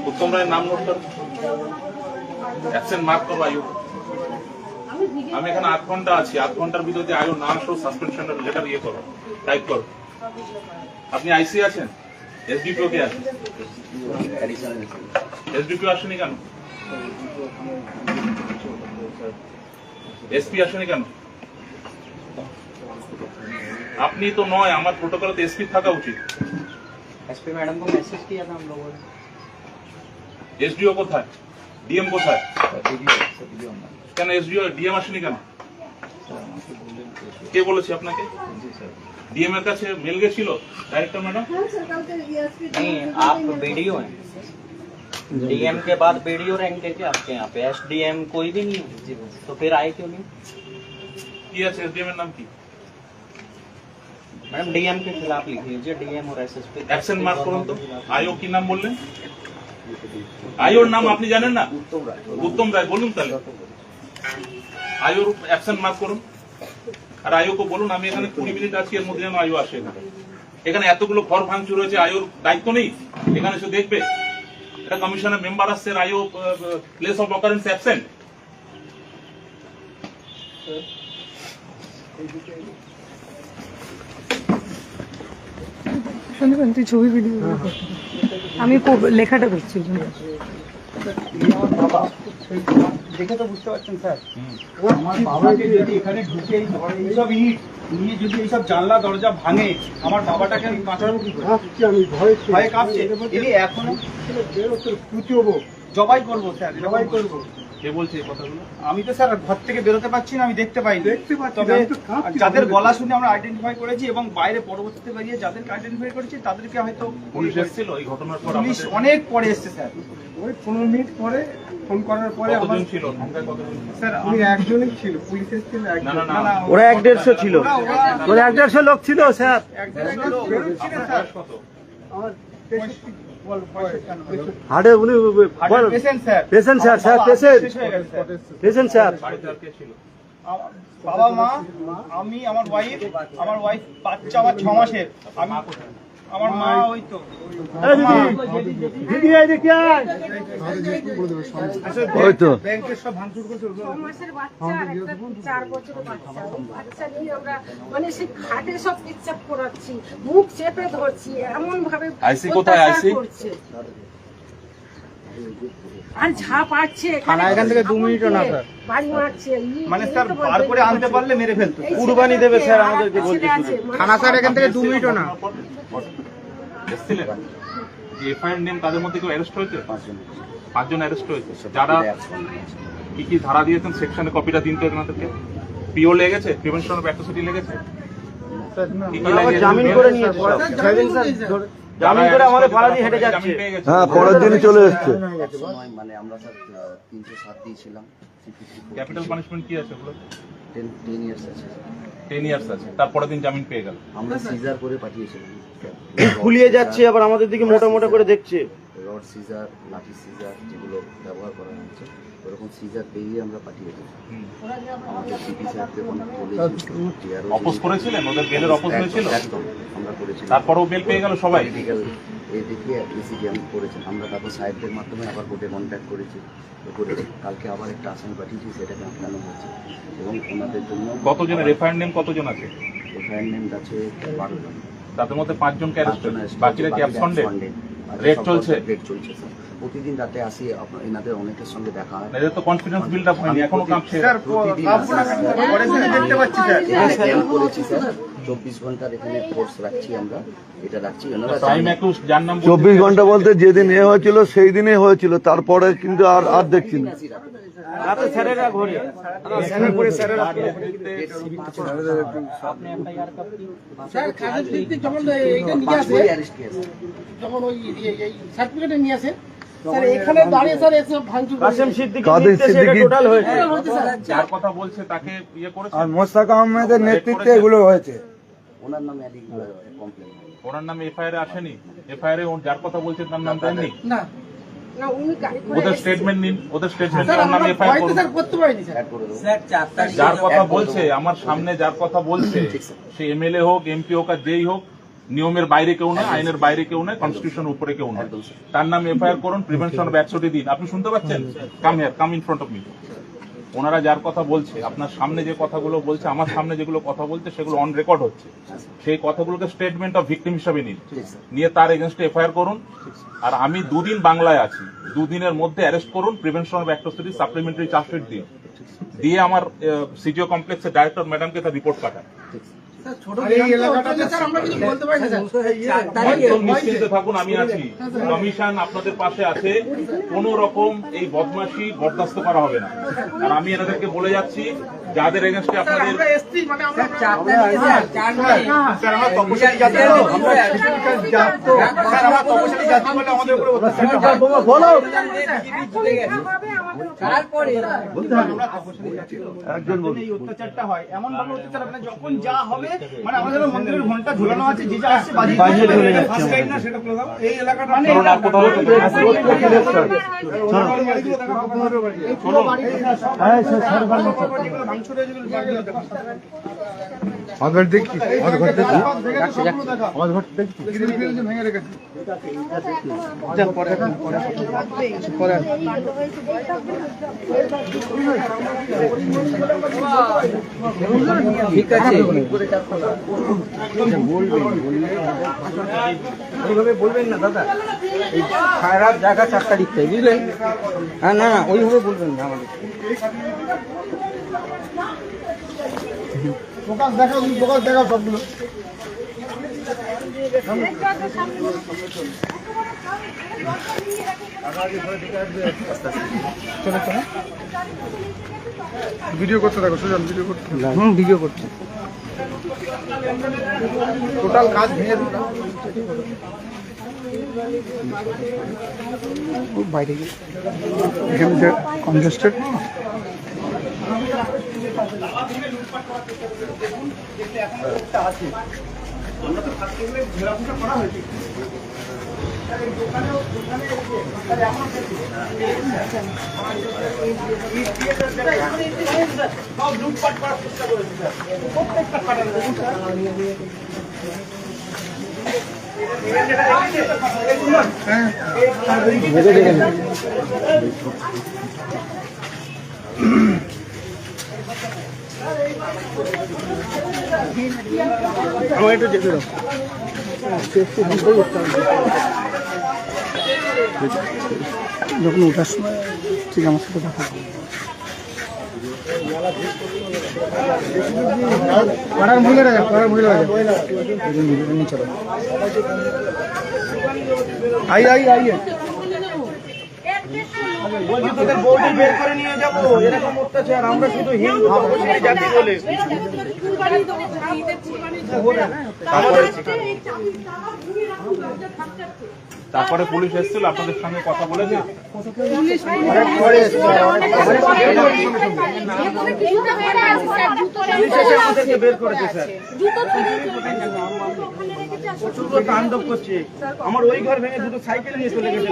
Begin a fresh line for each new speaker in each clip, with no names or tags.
उत्तम राय नाम নোট করো, অ্যাবসেন্ট মার্ক করো আয়ু। আমি এখানে 8 ঘন্টা আছি, 8 ঘন্টার ভিতরে আয়ু না আসো সাসপেনশন লেটার ইয়ে করো, টাইপ করো। আপনি আইসি আছেন, এসডিপিও কে আছেন? এসডিপিও আসেনি কেন? এসপি আসেনি কেন? আপনি তো নয়, আমার প্রোটোকলে তো এসপি থাকা উচিত।
एसपी मैडम को मैसेज किया था हम लोगों ने।
এসডিও কোথায়? ডিএম কোথায়? কেন এসডিও ডিএম আসেনি কেন? কে বলেছে আপনাকে? ডিএম এর কাছে মেল গেছিল ডাইরেক্টর ম্যাডাম?
नहीं, आप बीडीओ हैं। डीएम के बाद बीडीओ रैंक देते आपके यहाँ पे, एसडीएम कोई भी नहीं है, तो फिर आए क्यों नहीं?
কি আছে এসডিএম এর নাম কি?
मैडम डीएम के खिलाफ लिख लीजिए, डीएम और एसएसपी
অ্যাবসেন্ট মার্ক করুন তো। আয়ো কি নাম বললেন? আয়োর নাম আপনি জানেন না? উত্তম রায় বলুন তাহলে। আয়োর অ্যাবসেন্ট মার্ক করুন, আর আয়োকে বলুন আমি এখানে 20 মিনিট আছি, এর মধ্যে যেন আয়ো আসে না। এখানে এতগুলো ঘর ভাঙচুর হয়েছে, আয়োর দায়িত্ব নেই এখানে সে দেখবে? এটা কমিশনের মেম্বার আসছে, আয়ো প্লেস অফ অকারেন্স অ্যাবসেন্ট।
তুই ছবি ভিডিও আমি লেখাটা করছি।
দেখে তো বুঝতে পারছেন স্যার, আমার বাবাকে যদি এখানে ঢুকে এইসব ইট নিয়ে যদি এইসব জানলা দরজা ভাঙে, আমার বাবাটাকে আমি বাঁচাবো কি করে? আমি ভয়ে কাঁপছে। এলি এখনো জবাই করবো স্যার, জবাই করবো।
কে বলছে এই কথাগুলো?
আমি তো স্যার ঘর থেকে বেরোতে পারছি না, আমি দেখতে পাই। তবে যাদের গলা শুনে আমরা আইডেন্টিফাই করেছি এবং বাইরে পরবর্তীতে বেরিয়ে যাদেরকে আইডেন্টিফাই করেছি তাদেরকে হয়তো
পুলিশ এসেছিল এই ঘটনার পর?
পুলিশ অনেক পরে এসছে স্যার, ওই 15 মিনিট পরে ফোন করার পরে
কতজন ছিল? সংখ্যায় কতজন?
স্যার আমি একজনই ছিল, পুলিশ এসেছিল
না না না,
ওরা 1-150 ছিল,
ওরা 150 লোক ছিল স্যার।
কত?
হাড়ে উনি
patient sir,
patient sir, sir patient, patient sir.
বাড়িতে আর কে ছিল?
বাবা মা, আমি, আমার ওয়াইফ, বাচ্চা আমার 6 মাসের। আমি, আমার মা ওই তো
দিদি এই দেখি আয়, ওই তো
ব্যাংকের সব ভাঙচুর করছে।
6 মাসের বাচ্চা আর একটা 4 বছরের বাচ্চা, ওই বাচ্চা নিয়ে আমরা মানে সেই খাটে সব পিচ্চাপ করাচ্ছি, মুখ চেপে ধরছি, এমন ভাবে
আইসি কোথায়? আইসি
আর ঝাঁপ আছে
থানা এখান থেকে 2 মিনিটও না স্যার,
বাড়ি মারছে।
মানে স্যার বার করে আনতে পারলে মেরে ফেলতো।
কুরবানি দেবে স্যার আমাদেরকে বলতে।
থানা স্যার এখান থেকে 2 মিনিটও না।
এসেছিলেন? এফআইআর নেম তাদের মধ্যে কেউ অ্যারেস্ট হয়েছে? 5 জন অ্যারেস্ট হয়েছে। যারা কি কি ধারা দিয়েছেন সেকশনে কপিটা দিন তো এনাদেরকে। পিও লেগেছে, প্রিভেনশন অফ অ্যাট্রোসিটি লেগেছে? কি কি লেগেছে?
জামিন করে নিয়েছে জামিন করে আমাদের পাড়া দিয়ে হেঁটে যাচ্ছে।
হ্যাঁ, পরের দিনই চলে এসেছে।
মানে আমরা স্যার 307 দিয়েছিলাম।
ক্যাপিটাল পানিশমেন্ট কি আছে ওগুলো?
10 ইয়ার্স আছে।
10 ইয়ার্স আছে, তারপরের দিন জামিন পেয়ে গেল।
আমরা সিজার করে পাঠিয়েছিলাম।
ফুলিয়ে যাচ্ছে, আবার আমাদের দিকে মোটা মোটা করে দেখছে।
রড সিজার, লাঠি সিজার যেগুলো ব্যবহার করা হচ্ছে ওরকম সিজার পেয়ে আমরা পাঠিয়েছি। আমাদের সিপি স্যারকে
অপোজ করেছিলেন? ওদের বেলের অপোজ হয়েছিল?
একদম আমরা করেছি।
তারপরেও বেল পেয়ে গেল সবাই?
মেডিকেল এই দেখিয়ে এসিকে আমি করেছি। আমরা তারপর সাহেবদের মাধ্যমে আবার কোর্টে কন্ট্যাক্ট করেছি, করেছি। কালকে আবার একটা আসামি পাঠিয়েছি, সেটাকে আটকানো হয়েছে এবং ওনাদের জন্য
কতজনের এফআইআর নেম কতজন আছে?
এফআইআর নেম আছে 12 জন।
তাদের মধ্যে 5 জনকে অ্যারেস্ট হয়েছে, বাকিরা কি অ্যাবসেন্ডেড? রেড
রেড
চলছে?
চলছে স্যার। প্রতিদিন রাতে আসি, এনাদের অনেকের সঙ্গে দেখা হয়।
এদের তো কনফিডেন্স বিল্ড আপ হয়নি, এখনো কাঁপছে।
স্যার পরে দেখতে পাচ্ছি স্যার,
এখানে ক্যাম্প করেছি স্যার, 24 ঘন্টার এখানে ফোর্স রাখছি আমরা, এটা রাখছি।
টাইম অ্যাকিউজ যার নাম
24 ঘন্টা বলতে যেদিন এ হয়েছিল সেই দিনে হয়েছিল, তারপরে কিন্তু আর দেখছি না।
স্যারেরা ঘরে স্যারের পরে স্যারেরা
आपने एफआईआर कब की?
স্যার কাগজ ভিত্তিক যখন এইটা নিয়ে আসে, যখন ওই সার্টিফিকেট নিয়ে আসে স্যার, এখানে দাঁড়িয়ে স্যার এসব ভাঙচুর
কাসেম সিদ্দিকী
কাদের সিদ্দিকী
টোটাল হয়েছে।
যার কথা বলছে তাকে ইয়ে করেছে?
আর মোস্তাক আহমেদের নেতৃত্বে এগুলো হয়েছে।
ওনার নামে কমপ্লেন।
ওনার নামে এফআইআর আসেনি? এফআইআর যার কথা বলছে তার নাম দেননি?
না
না উনি গাড়ি করে
ওদের
এসেছে।
স্টেটমেন্ট নিন, ওদের স্টেটমেন্ট
স্যার
ওর নামে
আমরা
এফআইআর
ভয়তে
করুন।
স্যার করতে পারিনি স্যার।
স্যার 4 তারিখ
যার কথা বলছে আমার সামনে, যার কথা বলছে সে এমএলএ হোক, এমপি হোক আর যেই হোক, নিয়মের বাইরে কেউ নয়, আইনের বাইরে কেউ নয়, কনস্টিটিউশন উপরে কেউ নয়। তার নাম এফআইআর করুন, প্রিভেনশন অফ অ্যাট্রসিটি দিন। আপনি শুনতে পাচ্ছেন? Come here, come in front of me. ওনারা যার কথা বলছে, আপনার সামনে যে কথাগুলো বলছে, আমার সামনে যেগুলো কথা বলছে, সেগুলো অন রেকর্ড হচ্ছে। সেই কথাগুলোকে স্টেটমেন্ট অফ ভিকটিম হিসাবে নিন, নিয়ে তার এগেনস্টে এফআইআর করুন। আর আমি 2 দিন বাংলায় আছি, 2 দিনের মধ্যে অ্যারেস্ট করুন, prevention of atrocity supplementary chargesheet দিন, দিয়ে আমার সিজিও কমপ্লেক্সের ডাইরেক্টর ম্যাডামকে তার রিপোর্ট পাঠান। একদম নিশ্চিন্তে থাকুন, আমি আছি, কমিশন আপনাদের পাশে আছে। কোন রকম এই বদমাশি বরদাস্ত করা হবে না। আর আমি এনাদেরকে বলে যাচ্ছি, যাদের এগেনস্টে আপনাদের
এই অত্যাচারটা হয়, এমন ভাবে অত্যাচার হবে না, যখন যা হবে মানে আমাদের মন্দিরের ঘন্টা ঝুলানো আছে, যে যা আসছে বাজিয়ে চলে যাচ্ছে। ফার্স্ট টাইম না সেটা খুলে দাও। এই এলাকাটা মানে ভেঙে রেখেছি।
ঠিক আছে, ওইভাবে বলবেন না দাদা, এই খারাপ জায়গা 4 তারিখ থেকে, বুঝলেন? হ্যাঁ, না ওইভাবে বলবেন না আমাদের।
ফোকাস দেখাও, ফোকাস দেখাও সবগুলো। ভিডিও করতে থাকো সুজন, ভিডিও করতে।
ভিডিও করছে।
টোটাল কাজ ভেঙে দিল। বাইরে এখানে যে কনজেস্টেড লুটপাট করার চেষ্টা করেছে স্যার, প্রত্যেকটা কাটার আমার একটু যেতে দাও। যখন ওঠার সময় ঠিক আমার সাথে দেখা পাড়ার মহিলারা যা, পাড়ার মহিলারা যা, নিয়ে চলো। আইয়ে বলছি তোদের বউকে বের করে নিয়ে যাবো, এরকম অত্যাচার। আমরা শুধু হিন্দু তপশিলি জাতি বলে
তারপরে পুলিশ এসেছিল, আপনাদের সঙ্গে কথা বলেছে?
আমাদেরকে বের করেছে স্যার, প্রচুর তাণ্ডব করছে। আমার ওই ঘর ভেঙে দুটো সাইকেল নিয়ে চলে গেছে।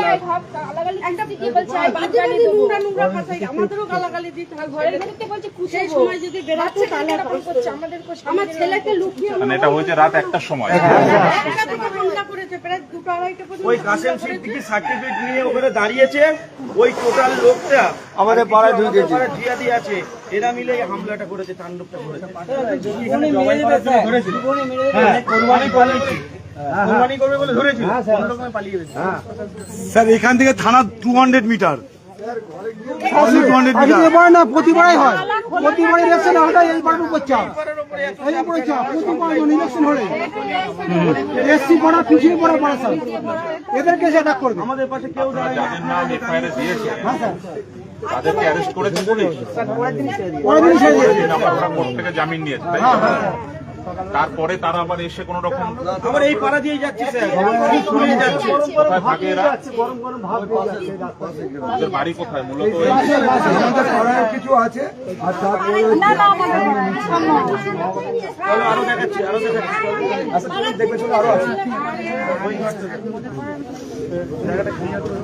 মানে এটা হয়েছে রাত 1টার সময়।
ওই কাসেম সিদ্দিকী সার্টিফিকেট নিয়ে ওখানে দাঁড়িয়েছে, ওই টোটাল লোকটা আমাদের পাড়ায় জিয়াদি আছে, এরা মিলে এই হামলাটা করেছে, তাণ্ডবটা করেছে। কোরবানি করবে বলে ধরেছিল, পালিয়ে গেছে।
স্যার এখান থেকে থানা 200 মিটার,
প্রতিবারই হয়, প্রতিবারই ইলেকশন হলে এইবার উপর চাপ, এই উপরে চাপ, প্রতিবার ইলেকশন হলে এসসি পড়া পিছিয়ে পড়া পড়া স্যার, এদেরকে সেটা করবে।
আমাদের পাশে কেউ দাঁড়ায় না।
যাদের নাম এফআইআর দিয়েছে তাদেরকে অ্যারেস্ট করেছে পুলিশ,
পরের দিন ছেড়ে দিয়েছে।
ওরা কোর্ট থেকে জামিন নিয়েছে, তাই তো? তারপরে তারা আবার এসে কোন রকম
আবার এই পাড়া দিয়ে যাচ্ছে স্যার, যাচ্ছে।
কোথায় থাকে এরা? ওদের বাড়ি কোথায় মূলত?
কিছু আছে আর তারপরে
চলো আরো দেখাচ্ছি, আরো দেখাচ্ছি। দেখবে চলো আরো আছে। ওই ঘরটা জায়গাটা ক্লিয়ার করে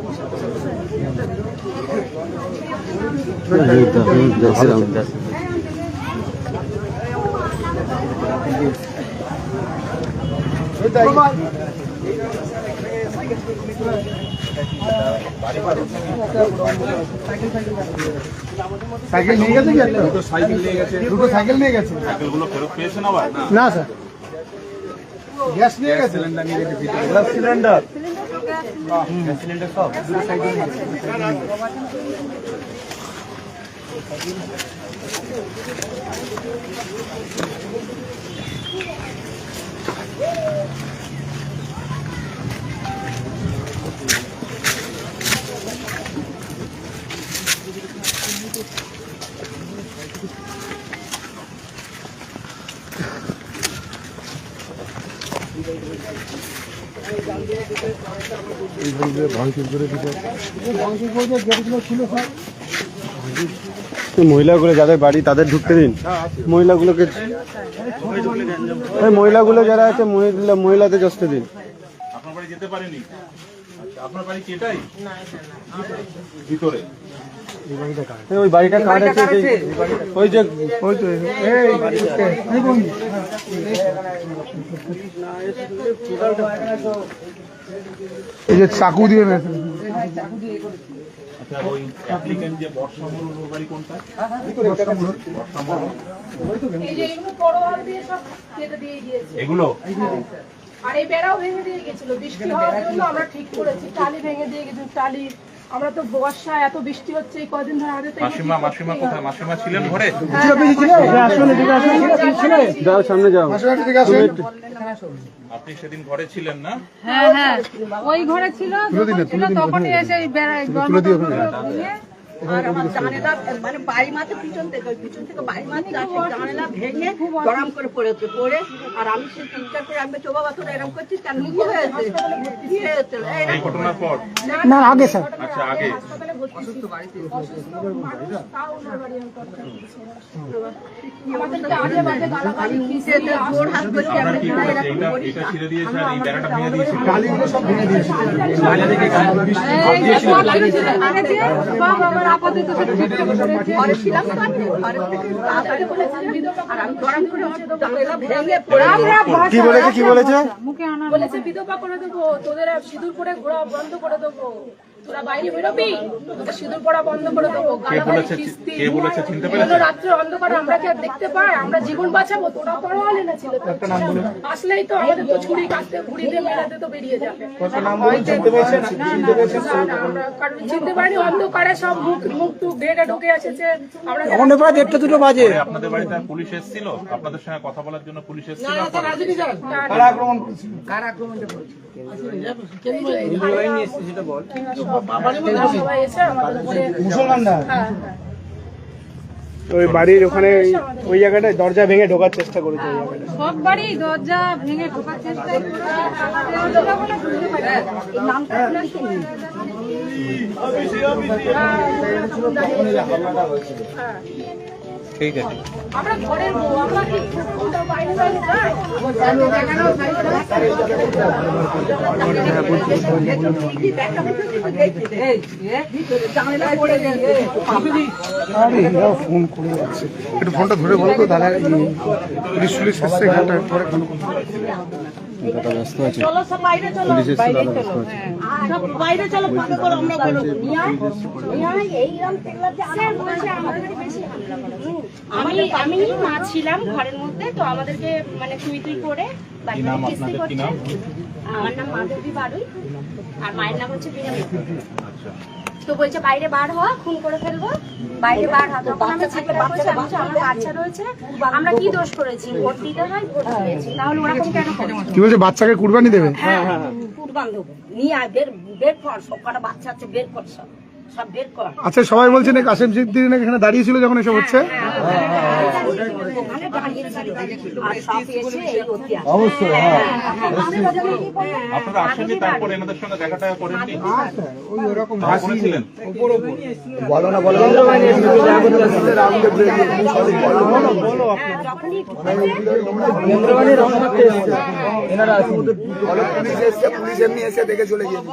সাইকেল নিয়ে গেছে কি একটা? দুটো সাইকেল নিয়ে গেছে। দুটো সাইকেল নিয়ে গেছে?
সাইকেলগুলো ফেরত পেয়েছেন আবার?
না স্যার, গ্যাস নিয়ে গেছে। সিলিন্ডার নিয়ে গেছে, গ্যাস সিলিন্ডার। গ্যাস সিলিন্ডার সব দুটো সাইকেল নিয়ে গেছে।
মহিলাগুলো যাদের বাড়ি তাদের ঢুকতে দিন, মহিলাগুলোকে, মহিলাগুলো যারা আছে মহিলাদের আসতে দিন।
আপনার বাড়ি যেতে পারেনি? আচ্ছা, আপনার বাড়ি কি এটাই ভিতরে?
ওই বাড়িটা কার আছে? ওই যে ওই তো
এই যে চাকু দিয়ে মেরেছে।
আচ্ছা, ওই অ্যাপ্লিকেন্ট যে বর্ষা মোড়, ওর বাড়ি কোনটা? বর্ষা মোড়।
এই যে এগুলো পরোয়াল দিয়ে সব কেটে দিয়ে দিয়েছে।
এগুলো
আর এই বেড়াও ভেঙে দিয়ে গেছিল বৃষ্টি হওয়ার জন্য, আমরা ঠিক করেছি। টালি ভেঙে দিয়ে গেছিল, টালি। আমরা তো বর্ষা এত বৃষ্টি হচ্ছে এই কদিন ধরে, আগে তো
মাসিমা কোথায়? মাসিমা ছিলেন ঘরে?
যাও সামনে যাও।
আপনি সেদিন ঘরে ছিলেন না?
হ্যাঁ হ্যাঁ, ওই ঘরে ছিল, তখনই এসে এই বেড়ায়
আর আমার জানেলা মানে বাড়ি মাথা পিছন থেকে বাড়ি মাথা জানেলা ভেঙে গরম করে পড়েছে, পড়ে আর আমি সে চিন্তা করে আমি চোবা বাথর এরকম করছি, তার কি হয়েছে কি হয়েছে
এই ঘটনার পর?
না আগে স্যার।
আচ্ছা, আগে। আপনারা কি করেছে? এটা ছিঁড়ে দিয়েছে আর এই বেড়াটা ভেঙে দিয়েছে?
টালিগুলো সব ভেঙে দিয়েছে।
ঘরে ছিলাম তো আমি, ঘরে থেকে তাড়াতাড়ি বলেছি আর আমি গরম করে জানেলা ভেঙে পড়ে
কি বলেছে? কি বলেছে?
বলেছে বিধবা করে দেবো, তোদের সিঁদুর পরে ঘোরা বন্ধ করে দেবো, তোরা বাইরে বেরোবি, তোদের সিঁদুর পড়া বন্ধ করে দেবো।
কে বলেছে চিনতে পেরেছে?
রাত্রে অন্ধকারে আমরা কি আর দেখতে পাই? আমরা জীবন বাঁচাবো, তোরা পরোয়ালে না ছিল তো। আসলেই তো আমাদের তো ছুরি কাটতে, ঘুড়ি দিয়ে মেলাতে তো বেরিয়ে যাবে। না, আমরা কারণ চিনতে পারিনি, অন্ধকারে সব মুখ টুক ঢেকে ঢুকে এসেছে। আমরা
এখন প্রায় 1:30 2 বাজে।
পরে আপনাদের বাড়িতে আর পুলিশ এসেছিল? আপনাদের সঙ্গে কথা বলার জন্য পুলিশ এসেছিল?
সবাই এসে আমাদের উপরে
মুসলমানরা
হ্যাঁ
ওই বাড়ির ওখানে ওই জায়গাটায় দরজা ভেঙে ঢোকার চেষ্টা করেছে। ওই জায়গাটা
সব বাড়ি দরজা ভেঙে ঢোকার চেষ্টা
ঠিক আছে।
আমরা ঘরের বউ, আমরা কি বাইরে বাইরে যাই?
জানেলা পড়ে গেছে।
আরে এরাও ফোন করে যাচ্ছে। একটু ফোনটা ধরে বলো তো দাদা, পুলিশ এসছে এখানটায় পরে ফোন
ব্যস্ত আছে।
চলো সব বাইরে চলো, বাইরে চলো, সব বাইরে চলো, ফোন করো, আমরা বলো
আমি মা ছিলাম ঘরের মধ্যে, তো আমাদেরকে মানে তুই করে
কি নাম আপনাদের? কি নাম?
আমার নাম মাধবী বাড়ুই আর মায়ের নাম হচ্ছে বিনা।
আচ্ছা,
তো বলছে বাইরে বার হওয়া, খুন করে ফেলবো, বাইরে বার হওয়া। তখন আমি চিৎকার করছি, আমি বলছি, আমার বাচ্চা রয়েছে, আমরা কি দোষ করেছি? ভোট দিতে হয়, ভোট দিয়েছি, তাহলে ওরকম কেন করছে?
কি বলছে? বাচ্চাকে কুরবানি দেবে?
কুরবান দেবো, নিয়ে আয়, বের কর, সব কটা বাচ্চা আছে, বের কর, সব বের কর।
আচ্ছা, সবাই বলছে না কাসেম সিদ্দিকী নাকি এখানে দাঁড়িয়ে ছিল যখন এসব হচ্ছে?
ওখানে দাঁড়িয়েছিল আর সব এসে এই অতি আছে।
অবশ্যই
আপনারা আসেননি? তারপরে এনাদের সঙ্গে দেখা টাকা করেননি?
ওই ওরকম
করেছিলেন?
বলো না, বলো পুলিশ এমনি এসে দেখে চলে গিয়েছে।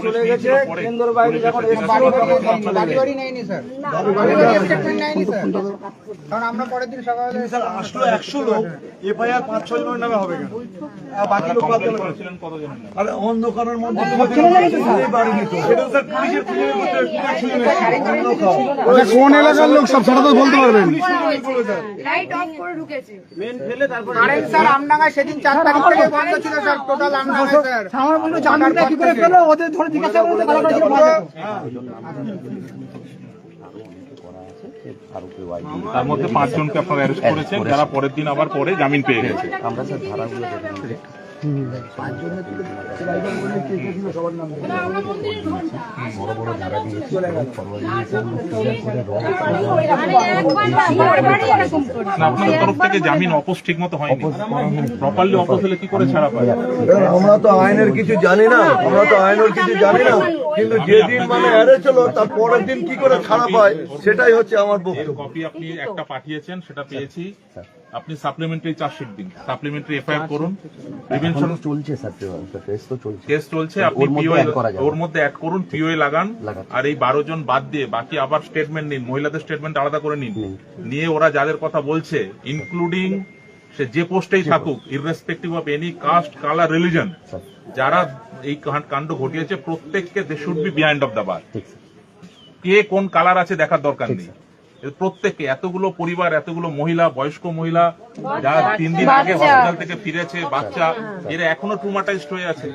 চলে গেছে কেন্দ্র বাইরে যখন
বাড়ি নেয়নি স্যার,
কারণ আমরা পরের দিন সকালে
স্যার আসলো 100 লোক, এফআইআর 5-6 জনের নামে হবে কেন? আর বাকি লোক বাদ দিলে
করেছিলেন কতজন?
আরে অন্ধকারের মধ্যে বাড়িনি তো সেটা স্যার পুলিশের কোন এলাকার লোক সব সেটা তো বলতে পারবেন।
লাইট অফ করে ঢুকেছে।
কারেন্ট স্যার আমডাঙ্গায় সেদিন 4 তারিখ থেকে বন্ধ ছিল স্যার, টোটাল আমডাঙ্গায় স্যার।
আমার বললো জানলা কি করে পেলো, ওদের ধরে জিজ্ঞাসা করতে ভালো করে ছিল বাজে।
তার মধ্যে 5 জনকে আপনারা অ্যারেস্ট করেছেন, যারা পরের দিন আবার পরে জামিন পেয়ে গেছে।
আমরা স্যার ধারাগুলো দেখে
আপনাদের তরফ থেকে জামিন অপোজ ঠিক মতো হয়নি, প্রপারলি অপোজ হলে কি করে ছাড়া পায়?
আমরা তো আইনের কিছু জানি না, আমরা তো আইনের কিছু জানি না, কিন্তু যেদিন মানে অ্যারেস্ট হলো তার পরের দিন কি করে ছাড়া পায় সেটাই হচ্ছে আমার বক্তব্য।
কপি আপনি একটা পাঠিয়েছেন, সেটা পেয়েছি। আপনি সাপ্লিমেন্টারি চার্জশিট দিন, সাপ্লিমেন্টারি এফআইআর করুন, প্রিভেনশন
চলছে স্যার, কেস তো চলছে,
কেস চলছে, আপনি ওর মধ্যে অ্যাড করুন, পিওএ লাগান, আর এই 12 জন বাদ দিয়ে বাকি আবার স্টেটমেন্ট নিন, মহিলাদের স্টেটমেন্ট আলাদা করে নিন, নিয়ে ওরা যাদের কথা বলছে ইনক্লুডিং সে যে পোস্টেই থাকুক, irrespective of any caste, colour, religion, যারা এই কাণ্ড ঘটিয়েছে প্রত্যেককে they should be behind of the bar. কে কোন কালার আছে দেখার দরকার নেই, প্রত্যেককে, এতগুলো পরিবার, এতগুলো মহিলা, বয়স্ক মহিলা যারা 3 দিন আগে হসপিটাল থেকে ফিরেছে, বাচ্চা, এরা এখনো ট্রুমাটাইজড হয়ে আছে।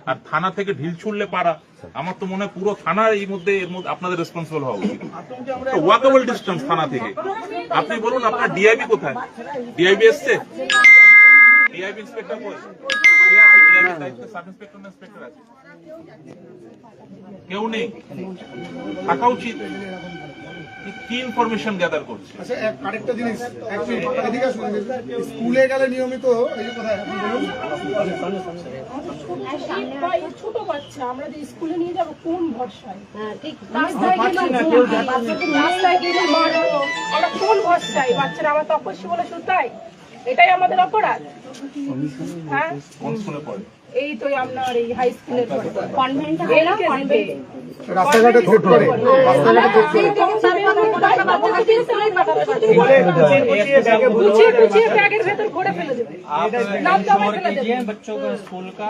আর থানা থেকে ঢিল ছুড়লে পারা, আমার তো মনে হয় পুরো থানা এর মধ্যে আপনাদের রেসপন্সিবল হওয়া উচিত। ওয়াকেবল ডিস্টেন্স থানা থেকে। আপনি বলুন আপনার ডিআইবি কোথায়? ডিআইবি এসছে? ডিআইবি ইন্সপেক্টর কই? কে আছে? ডিআইবি দায়িত্বে সাব ইন্সপেক্টর না ইন্সপেক্টর আছে? কেউ নেই, থাকা উচিত। কি ইনফরমেশন গ্যাদার করছে?
আচ্ছা, আরেকটা জিনিস, এদিকে শুনুন, স্কুলে গেলে নিয়মিত এই যে কোথায় আপনি বলুন,
ছোট বাচ্চা আমরা যে স্কুলে নিয়ে যাবো কোন ভরসায়? রাস্তায় গেলে মারো, আমরা কোন ভরসায়? বাচ্চারা আমার তপস্বী বলে শুধু তাই? এটাই আমাদের অপরাধ? হ্যাঁ,
কোন স্কুলে পড়ে?
এই তো আপনার এই হাই স্কুলের কনভেন্ট
রাস্তাঘাটে ছোট করে
গুছিয়ে ব্যাগের ভেতর ভরে ফেলে দেবে।
आप इंश्योर कीजिए बच्चों का स्कूल का,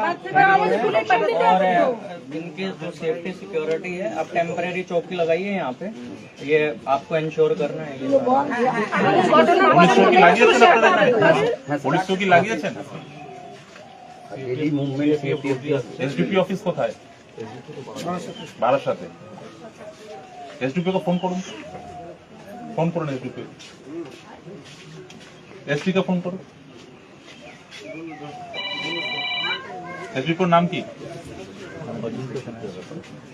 और इनकी जो सेफ्टी सिक्योरिटी है आप टेम्परेरी चौकी लगाइए यहाँ पे, ये आपको इंश्योर करना है।
পুলিশ চৌকি লাগিয়েছেন?
এই মুভমেন্ট
এসডিপি অফিস কোথায়? বারাসাতে। এসডিপি কে ফোন করুন, ফোন করুন এসডিপি, এসডি কে ফোন করুন। এসডিপির নাম কি?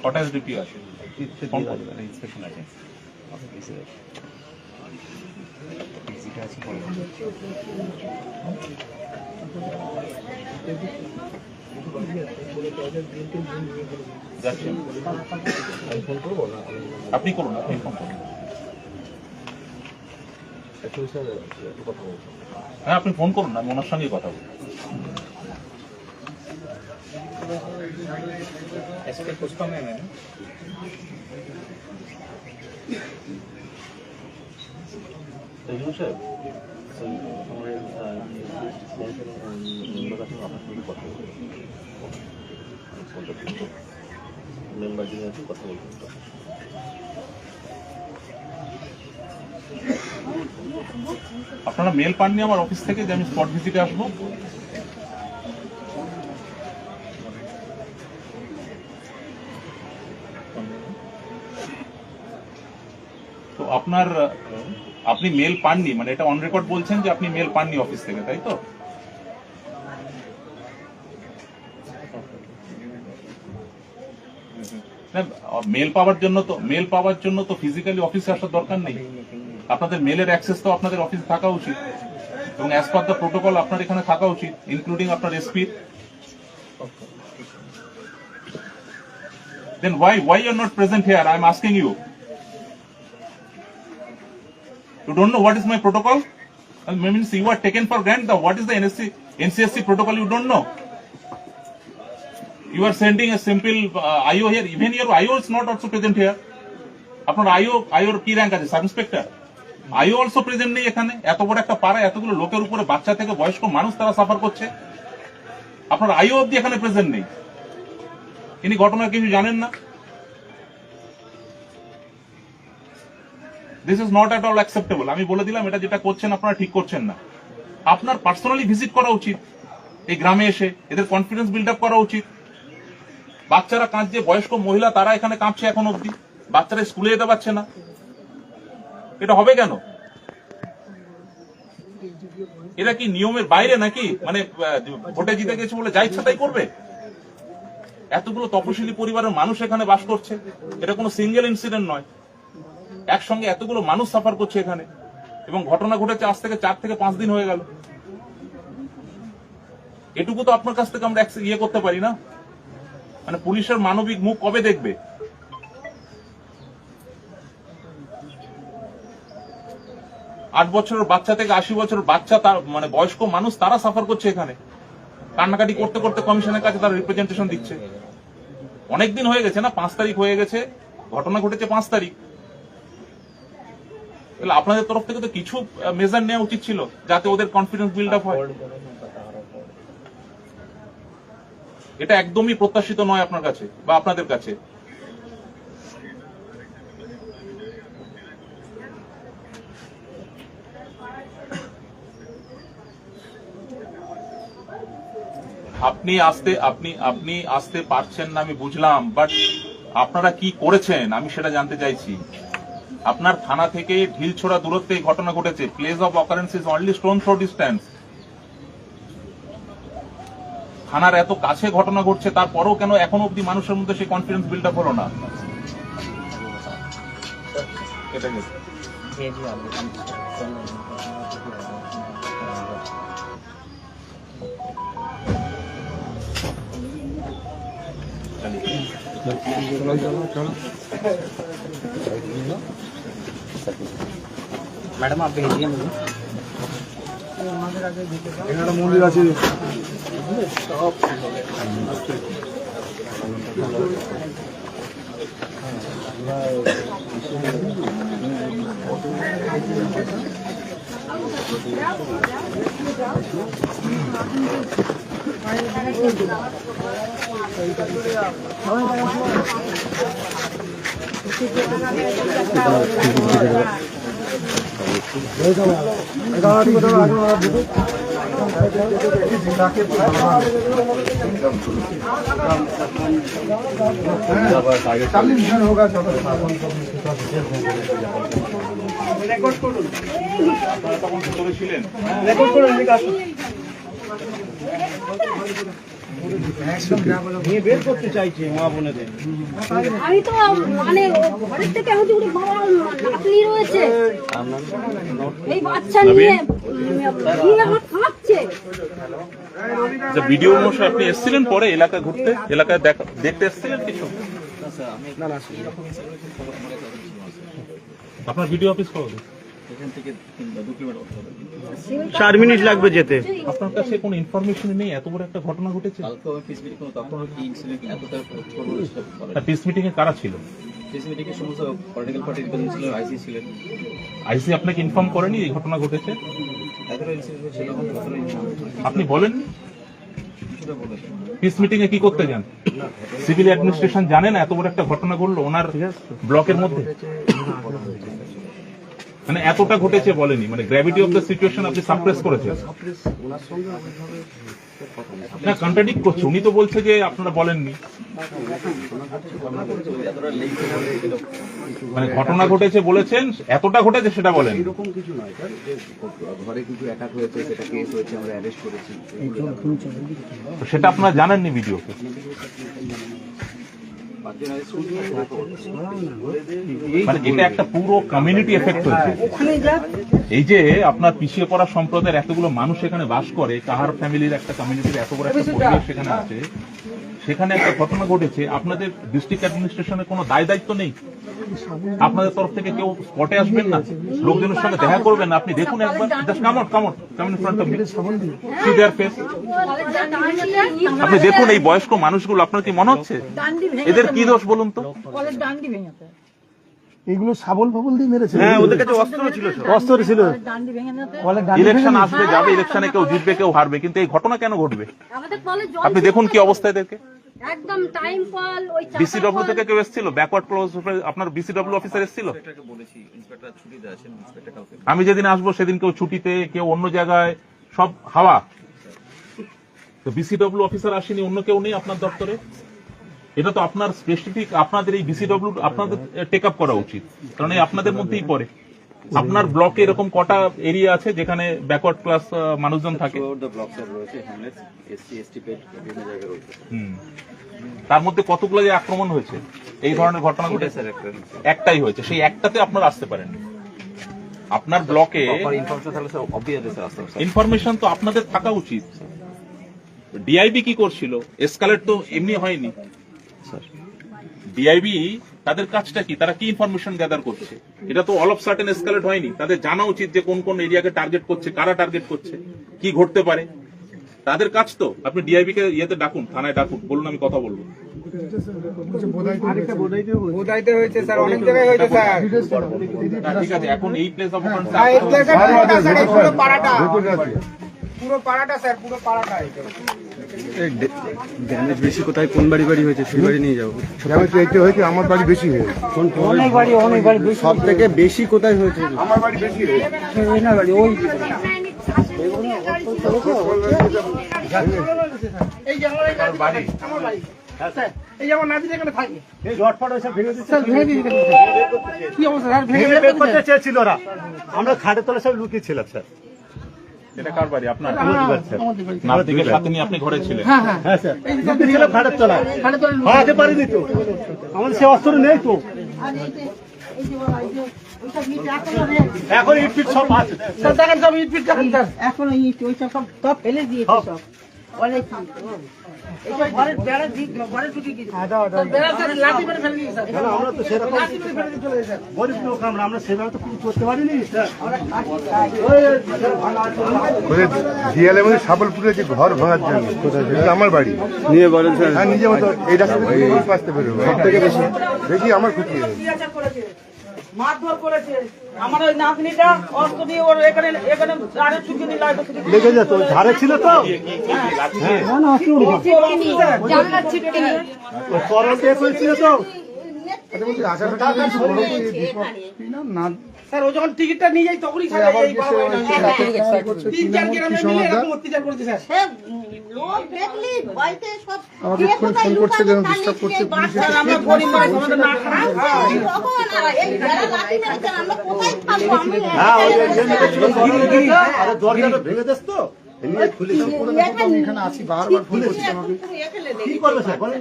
কটা এসডিপি আছে? ফোন করুন। আপনি করুন, আপনি ফোন করুন। হ্যাঁ, আপনি ফোন করুন, আমি ওনার সঙ্গে কথা বলবো।
एसपी पुष्पा में मैंने
আপনারা মেল পাননি আমার অফিস থেকে যে আমি স্পট ভিজিটে আসবো? তো আপনি মেল পাননি, মানে এটা অন রেকর্ড বলছেন যে আপনি মেল পাননি অফিস থেকে, তাই তো? মেল পাওয়ার জন্য তো ফিজিক্যালি অফিসে আসার দরকার নেই। আপনাদের মেলের অ্যাক্সেস তো আপনাদের অফিসে থাকা উচিত, এবং অ্যাজ পার দ্য প্রোটোকল আপনার এখানে থাকা উচিত, ইনক্লুডিং আপনার SP. Then why you are not present here? I am asking you. You don't know what is my protocol? Means you are taken for granted. What is the NCSC protocol? You don't know. You are sending a simple IO here. Even your IO is not also present here. আপনার IO কি rank আছে? Sub inspector. আইও also present নেই এখানে। এত বড় একটা পাড়া, এতগুলো লোকের উপরে বাচ্চা থেকে বয়স্ক মানুষ তারা সাফার করছে, আপনার আইও অব্দি এখানে প্রেজেন্ট নেই। ইনি ঘটনা কিছু জানেন না। This is not at all acceptable. আমি বলে দিলাম, এটা যেটা করছেন আপনারা ঠিক করছেন না। আপনার পার্সোনালি ভিজিট করা উচিত এই গ্রামে এসে, এদের কনফিডেন্স বিল্ড আপ করা উচিত। বাচ্চারা কাঁদছে, বয়স্ক মহিলা তারা এখানে কাঁপছে এখন অব্দি, বাচ্চারা স্কুলে যেতে পারছে না। এটা হবে কেন? এরা কি নিয়মের বাইরে নাকি? মানে ভোটে জিতে গেছে বলে যা ইচ্ছা তাই করবে? এতগুলো তপশিলি পরিবারের মানুষ এখানে বাস করছে, এটা কোনো সিঙ্গেল ইনসিডেন্ট নয়। একসঙ্গে এতগুলো মানুষ সাফার করছে এখানে, এবং ঘটনা ঘটেছে আজ থেকে 4 থেকে 5 দিন হয়ে গেল। এটুকু তো আপনার কাছ থেকে আমরা ইয়ে করতে পারি না। মানে পুলিশের মানবিক মুখ কবে দেখবে? আট বছরের বাচ্চা থেকে 80 বছরের বাচ্চা, তার মানে বয়স্ক মানুষ তারা সাফার করছে এখানে, কান্নাকাটি করতে করতে কমিশনের কাছে তারা রিপ্রেজেন্টেশন দিচ্ছে। অনেকদিন হয়ে গেছে না, 5 তারিখ হয়ে গেছে, ঘটনা ঘটেছে 5 তারিখ। তাহলে আপনাদের তরফ থেকে তো কিছু মেজার নেওয়া উচিত ছিল যাতে ওদের কনফিডেন্স বিল্ড আপ হয়। এটা একদমই প্রত্যাশিত নয় আপনার কাছে বা আপনাদের কাছে। আপনি আসতে পারছেন না আমি বুঝলাম, বাট আপনারা কি করেছেন আমি সেটা জানতে চাইছি। আপনার থানা থেকে ঢিলছোড়া দূরত্বে এই ঘটনা ঘটেছে। Place of occurrence is only stone throw distance. থানার এত কাছে ঘটনা ঘটছে, তারপরেও কেন এখন অব্দি মানুষের মধ্যে সেই কনফিডেন্স বিল্ড আপ হলো না?
मैडम आप भेजिए मुझे।
এখানে মন্দির আছে। होगा
রেকর্ড করুন,
আপনারা তখন ভিতরে ছিলেন?
রেকর্ড করুন, এদিকে আসুন। বের করতে চাইছে মা বোনেদের।
আমি তো মানে ঘরের থেকে আমি তো বাবা নাতনি রয়েছে, এই বাচ্চা নিয়ে আমার খাচ্ছে।
ভিডিও মশাই আপনি এসেছিলেন পরে এলাকা ঘুরতে, এলাকায় দেখতে এসেছিলেন কিছু? আপনার ভিডিও অফিস কবে?
4 মিনিট লাগবে যেতে।
আপনার কাছে কোনো ইনফরমেশন নেই এত বড় একটা ঘটনা ঘটেছে? পিস মিটিং এ কারা ছিল? আইসি আপনাকে ইনফর্ম করেনি এই ঘটনা ঘটেছে? আপনি বলেন পিস মিটিং এ কি করতে যান? সিভিল অ্যাডমিনিস্ট্রেশন জানে না এত বড় একটা ঘটনা ঘটলো ওনার ব্লকের মধ্যে? মানে এতটা ঘটেছে বলেনি, মানে গ্র্যাভিটি অফ দ্য সিচুয়েশন আপনি সাপ্রেস করেছেন। না, কন্ট্রাডিক্ট করছে। উনি তো বলছে যে আপনারা বলেননি। মানে ঘটনা ঘটেছে বলেছেন, এতটা ঘটেছে সেটা বলেন।
এরকম কিছু নয় স্যার, যে ঘরে কিছু অ্যাটাক হয়েছে, সেটা কেস হয়েছে, আমরা অ্যারেস্ট করেছি,
সেটা আপনারা জানেননি ভিডিওতে? মানে এটা একটা পুরো কমিউনিটি এফেক্ট হয়েছে। এই যে আপনার পিছিয়ে পড়া সম্প্রদায়ের এতগুলো মানুষ এখানে বাস করে, কাহার ফ্যামিলির একটা কমিউনিটির এত বড় একটা পরিবেশ সেখানে আছে, সেখানে একটা ঘটনা ঘটেছে। আপনাদের ডিস্ট্রিক্ট অ্যাডমিনিস্ট্রেশনের কোনো দায় দায়িত্ব নেই? আপনাদের তরফ থেকে কেউ স্পটে আসবেন না, লোকজনের সঙ্গে দেখা করবেন না? আপনি দেখুন একবার, just come in front of me, see their face. আপনি দেখুন এই বয়স্ক মানুষগুলো, আপনার কি মনে হচ্ছে এদের কি দোষ বলুন তো?
এগুলো শাবল ফাবল দিয়ে মেরেছে।
হ্যাঁ, ওদের কাছে অস্ত্র ছিল,
অস্ত্র ছিল।
ইলেকশন আসবে, যাবে, ইলেকশনে কেউ জিতবে কেউ হারবে, কিন্তু এই ঘটনা কেন ঘটবে?
আমাদের কলে জল
আপনি দেখুন কি অবস্থা এদেরকে।
একদম টাইম কল ওই
বিসিডব্লিউ থেকে কেউ এসেছিল? ব্যাকওয়ার্ড ক্লোজ আপনার বিসিডব্লিউ অফিসার এসেছিল? আমি যেদিন আসবো সেদিন কেউ ছুটিতে, কেউ অন্য জায়গায়, সব হাওয়া। তো বিসিডব্লিউ অফিসার আসেনি, অন্য কেউ নেই আপনার দপ্তরে? এটা তো আপনার স্পেসিফিক, আপনাদের এই বিসিডব্লিউ আপনাদের টেক আপ করা উচিত, কারণ এই আপনাদের মধ্যেই পড়ে। আপনার ব্লকে এরকম কটা এরিয়া আছে যেখানে ব্যাকওয়ার্ড ক্লাস মানুষজন থাকে? তার মধ্যে কতগুলো যে আক্রমণ হয়েছে, এই ধরনের ঘটনা ঘটেছে? একটাই হয়েছে, সেই একটাতে আপনারা আসতে পারেন। আপনার ব্লকে ইনফরমেশন তো আপনাদের থাকা উচিত। ডিআইবি কি করছিল? এসকালেট তো এমনি হয়নি। ডিআইবি তাদের কাজটা কি? তারা কি ইনফরমেশন গ্যাদার করছে? এটা তো অল অফ সার্টেন এসকালেট হয়নি। তাদের জানা উচিত যে কোন কোন এরিয়াকে টার্গেট করছে, কারা টার্গেট করছে, কি ঘটতে পারে। তাদের কাজ তো। আপনি ডিআইবি কে ইয়েতে ডাকুন, থানায় ডাকুন, বলুন আমি কথা বলবো। ঠিক আছে, এখন এই প্লেস অফ
ড্যামেজ বেশি কোথায়, কোন বাড়ি বাড়ি হয়েছে সেই বাড়ি নিয়ে যাবো।
ড্যামেজ এইটা হয়েছে, আমার বাড়ি বেশি হয়েছে।
সব থেকে বেশি কোথায় হয়েছে?
আমার বাড়ি বেশি হয়েছে।
এই যেমন নাতি এখানে থাকে, এই রডফট ওইসব ভেঙে দিচ্ছে, ভেঙে দিয়ে কি অবস্থা স্যার? ভেঙে বের করতে চেয়েছিল ওরা, আমরা খাটের তলে সব লুকিয়ে ছিলাম স্যার।
এটা কার বাড়ি? আপনার নাতিকে সাথে নিয়ে আপনি ঘরে ছিলেন?
হ্যাঁ হ্যাঁ হ্যাঁ স্যার, এই যে ছিল খাটের তলায়, খাটের তলায় হারাতে পারিনি তো, আমাদের সে অস্ত্র নেই তো। এখন ইট ফিট সব আছে স্যার, দেখেন সব ইট ফিট দেখেন স্যার, এখন ইট ওই সব সব ফেলে দিয়েছে সব। অনেক ঘরের বেড়া দিক ঘরে ঢুকে গেছে, বেড়া স্যার লাঠি মেরে ফেলে দিয়েছে স্যার। আমরা তো সেরকম লাঠি মেরে ফেলে চলে গেছে, গরিব লোক আমরা সেভাবে তো কিছু করতে পারিনি স্যার।
দিয়ালের মধ্যে সাবলপুরে যে ঘর ভাঙার জন্য, এটা আমার বাড়ি
নিয়ে বলেন স্যার।
হ্যাঁ, নিজে মতো এই রাস্তা আসতে বেরোবো, সব থেকে বেশি আমার ক্ষতি হয়েছে।
মারধর করেছে আমার ওই নাতনিটা, অস্ত্র দিয়ে ওর এখানে এখানে আরে চুকে দিল,
লেগে যেত, ঝাড়ে ছিল তো
জানলার ছিটকিনি
করল দিয়ে করেছিল তো স্যার। ও যখন টিকিটটা নিয়ে যাই তখনই স্যার এই তিন চার গ্রামে মিলে এরকম অত্যাচার করেছে স্যার।
লোক দেখলি ভয়তে সব
আমাকে ফোন করছে, যেন ডিস্টার্ব করছে পুলিশে।
আমরা গরিব মানুষ, আমাদের না খারাপ এই বেড়া লাঠি মেরেছেন, আমরা কোথায় থাকবো? আমি
হ্যাঁ, ওই আরে দরজাটা ভেঙে দেস তো এখানে আছি, বারবার ফোন করছি আমাকে। কি করবে স্যার বলেন?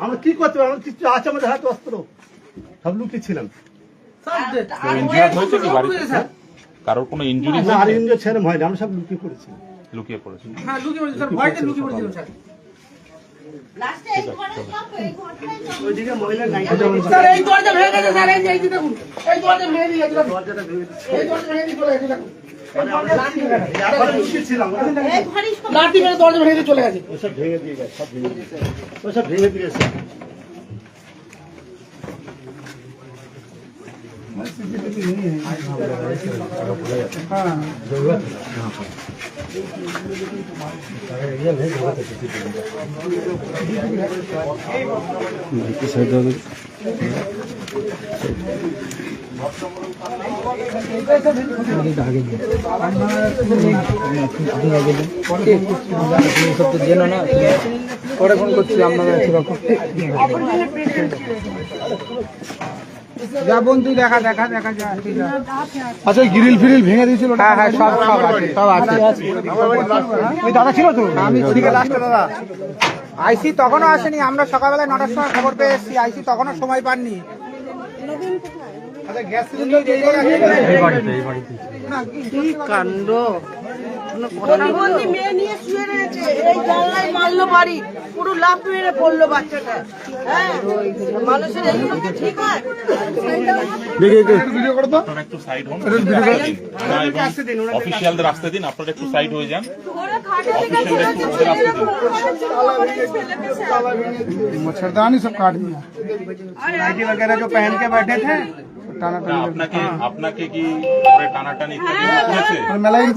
আমরা কি করতে পারবো? আমার কিছু আছে আমাদের হাতে অস্ত্র, সব লুকিয়ে ছিলাম।
ইনজিয়ার্ড হয়েছে কি বাড়িতে? কারোর কোনো ইনজুরি
আর
হয়েছে?
ইন্দ্র ছেড়ে হয় না, আমরা সব লুকিয়ে পড়েছি।
লুকিয়ে পড়েছে।
হ্যাঁ লুকিয়ে পড়েছি স্যার, ভয়তে লুকিয়ে পড়েছিলাম স্যার।
লাস্টে এই ঘরে সব এই ঘরটাই সব
ওইদিকে মহিলা নাই
স্যার, এই দরজা ভেঙে গেছে স্যার, এই যে দেখুন
এই দরজা ভেঙে দিয়ে গেছে, দরজাটা ভেঙে দিয়েছে, এই দরজা ভেঙে দিয়ে চলে গেছে দেখুন।
এই ঘরেই সব
লাঠি মেরে দরজা ভেঙে দিয়ে চলে গেছে, ওসব ভেঙে দিয়ে গেছে, সব ভেঙে দিয়েছে, ওসব ভেঙে দিয়েছে।
পরে ফোন করছি আপনারা
যা বন্ধু দেখা দেখা দেখা যায়। আচ্ছা গ্রিল ফিরিল ভেঙে দিয়েছিল? হ্যাঁ হ্যাঁ সব সব আছে, সব আছে। ওই দাদা ছিল তো, আমি ওদিকে লাস্টে দাদা আইসি তখনও আসেনি, আমরা সকালবেলা 9টার সময় খবর পেয়ে এসেছি, আইসি তখনও সময় পাননি। আচ্ছা গ্যাস সিলিন্ডার
কি কাণ্ড, প্রতিবন্ধী মেয়ে নিয়ে শুয়ে রয়েছে, এই জানলায় মারলো বাড়ি, পুরো লাফ মেরে পড়লো বাচ্চাটা। হ্যাঁ, মানুষের এইগুলো কি ঠিক হয়?
ভিডিও করো তো,
আপনারা একটু সাইড হন, অফিসিয়ালদের আসতে দিন, আপনারা একটু সাইড হয়ে যান।
मच्छरदानी सब काट दिया, नाइटी वगैरह जो पहन के बैठे थे
না, আপনাকে কি ধরে টানাটানি ইত্যাদি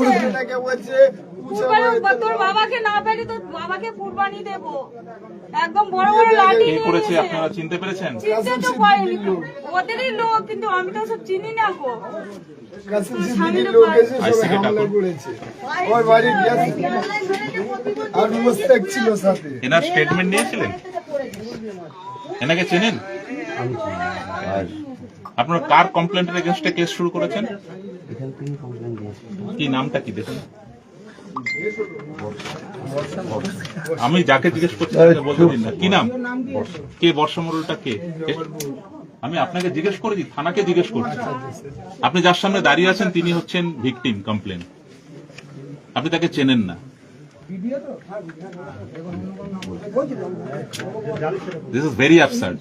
করেছে?
এটাকে বলছে
তোর বাবাকে না পেলে তোর বাবাকে কুরবানি দেব, একদম বড় বড় লাঠি
কে করেছে আপনারা চিনতে পেরেছেন?
চিনতে তো পারিনি, ওদেরই লোক, কিন্তু আমি তো সব চিনি না গো।
কাসিম সিদ্দিকীর লোক এসে সবাই হামলা করেছে। ওই বাড়ি গিয়েছে আর মুস্তাক ছিল সাথে।
এনার স্টেটমেন্ট নিয়েছিলেন? এনাকে চেনেন?
আর
আপনারা কার কমপ্লেন্টের এগেইনস্টে কেস শুরু করেছেন?
এখান থেকে কমপ্লেন দিয়েছি।
কি নামটা কি দেখুন? আমি যাকে জিজ্ঞেস করছি তাকে বলতে দিন না। কি নাম? কে বর্ষা মোড়লটা কে? আমি আপনাকে জিজ্ঞেস করেছি, থানাকে জিজ্ঞেস করছি। আপনি যার সামনে দাঁড়িয়ে আছেন তিনি হচ্ছেন ভিকটিম কমপ্লেন, আপনি তাকে চেনেন না। This is very absurd.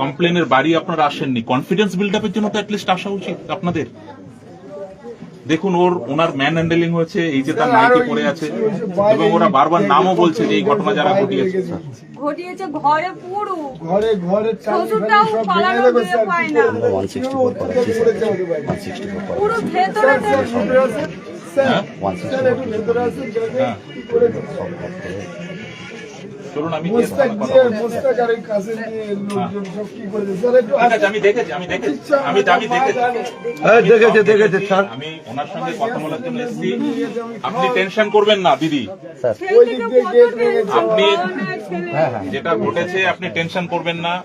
কমপ্লেনের বাড়ি আপনারা আসেননি, কনফিডেন্স বিল্ড আপের জন্য তো অ্যাটলিস্ট আসা উচিত আপনাদের। দেখুন ওনার ম্যান হ্যান্ডেলিং হয়েছে, এই যে তার নাইটি পড়ে আছে, এবং ওরা বারবার নামও বলছে যে এই ঘটনা যারা ঘটিয়েছে।
ঘরে পুরো
ঘরে
শ্বশুরটাও পালানোর ভয় পায় না,
আমরা 164 করাচ্ছি স্যার। 164
পুরো ভেতরে
হ্যাঁ?
164
হ্যাঁ। চলুন আমি গিয়ে
মুস্তাক
থানায় কথা
দিয়ে
বলছি।
মুস্তাক আর কাসিম দিয়ে লোকজন সব কি করেছে স্যার একটু
ঠিক আছে, আমি দেখেছি।
দেখেছে স্যার।
আমি ওনার সঙ্গে কথা বলার জন্য এসেছি। আপনি টেনশন করবেন না দিদি,
ওই দিক দিয়ে গেট ভেঙেছে।
আপনি যেটা ঘটেছে আপনি টেंशन করবেন না।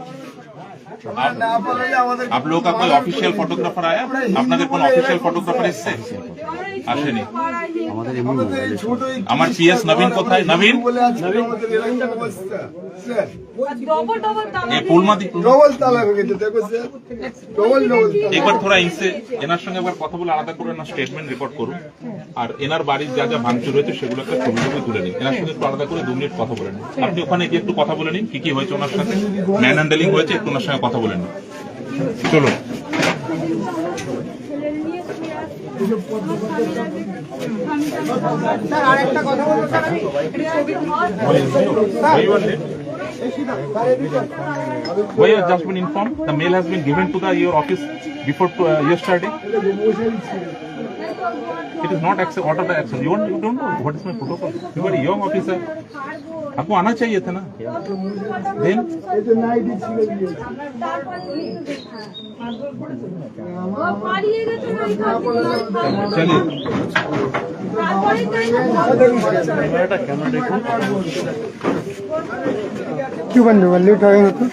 না পারলে আমাদের
आप लोगों का कोई ऑफिशियल फोटोग्राफर आया? আপনাদের কোন অফিশিয়াল ফটোগ্রাফার এসেছে? আসেনি।
আমাদের এমনি মোবাইলে
ছোট
আমার পিএস নবীন কোথায়? নবীন
বলে আজকে আমাদের এরকম অবস্থা স্যার
ডবল ডবল
ये पुलमादी
ডবল তালা হয়ে গেছে দেখো স্যার ডবল
एक बार थोड़ा इनसे এনার সঙ্গে একবার কথা বলে আলাদা করে এনার স্টেটমেন্ট রেকর্ড করুন, আর এনার বাড়ির যা যা ভাঙচুর হয়েছে সেগুলো একটা ছবি তুলে নিন। এনার সঙ্গে একটু আলাদা করে 2 মিনিট কথা বলে নিন। আপনি ওখানে গিয়ে একটু কথা বলে নিন কি কি হয়েছে ওনার সাথে, ম্যান হ্যান্ডেলিং হয়েছে, একটু ওনার সঙ্গে কথা বলে নিন। চলুন।
স্যার আরেকটা কথা বলবো স্যার, আমি
Why you just been informed? The mail has been given to your office before yesterday. It is not order the action. You don't know what is my protocol. You are a young officer. आपको आना चाहिए था ना। Then चलिए
क्यों बंद होगा? Late आएगा तो